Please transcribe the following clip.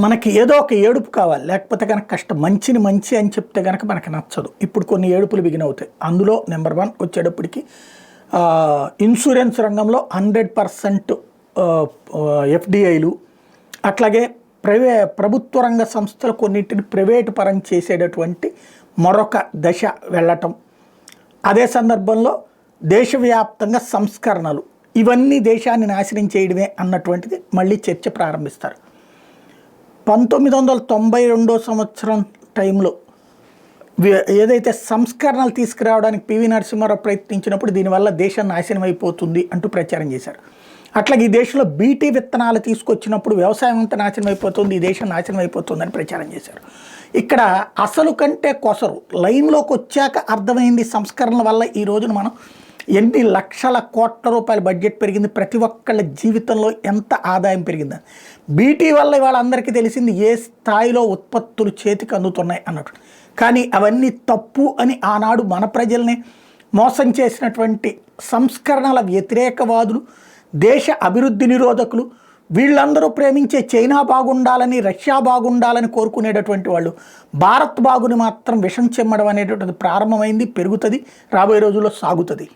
మనకి ఏదో ఒక ఏడుపు కావాలి. లేకపోతే గనక కష్టం. మంచిని మంచి అని చెప్తే గనక మనకి నచ్చదు. ఇప్పుడు కొన్ని ఏడుపులు బిగినవుతాయి. అందులో నెంబర్ 1 వచ్చేటప్పటికి ఇన్సూరెన్స్ రంగంలో 100% ఎఫ్‌డిఐలు, అట్లాగే ప్రభుత్వ రంగ సంస్థలు కొన్నింటిని ప్రైవేటు పరం చేసేటటువంటి మరొక దశ వెళ్ళటం. అదే సందర్భంలో దేశవ్యాప్తంగా సంస్కరణలు, ఇవన్నీ దేశాన్ని నాశనం చేయడమే అన్నటువంటిది మళ్ళీ చర్చ ప్రారంభిస్తారు. 1992 సంవత్సరం టైంలో ఏదైతే సంస్కరణలు తీసుకురావడానికి పివి నరసింహారావు ప్రయత్నించినప్పుడు దీనివల్ల దేశం నాశనం అయిపోతుంది అంటూ ప్రచారం చేశారు. అట్లాగే ఈ దేశంలో బీటీ విత్తనాలు తీసుకొచ్చినప్పుడు వ్యవసాయం అంతా నాశనం అయిపోతుంది, ఈ దేశం నాశనం అయిపోతుందని ప్రచారం చేశారు. ఇక్కడ అసలు కంటే కొసరు లైన్లోకి వచ్చాక అర్థమైంది సంస్కరణల వల్ల ఈ రోజున మనం ఎన్ని లక్షల కోట్ల రూపాయల బడ్జెట్ పెరిగింది, ప్రతి ఒక్కళ్ళ జీవితంలో ఎంత ఆదాయం పెరిగిందని. బీటీ వల్ల వాళ్ళందరికీ తెలిసింది ఏ స్థాయిలో ఉత్పత్తులు చేతికి అందుతున్నాయి అన్నట్టు. కానీ అవన్నీ తప్పు అని ఆనాడు మన ప్రజల్ని మోసం చేసినటువంటి సంస్కరణల వ్యతిరేకవాదులు, దేశ అభివృద్ధి నిరోధకులు, వీళ్ళందరూ ప్రేమించే చైనా బాగుండాలని, రష్యా బాగుండాలని కోరుకునేటటువంటి వాళ్ళు భారత్ బాగుని మాత్రం విషం చెమ్మడం అనేటటువంటిది ప్రారంభమైంది, పెరుగుతుంది, రాబోయే రోజుల్లో సాగుతుంది.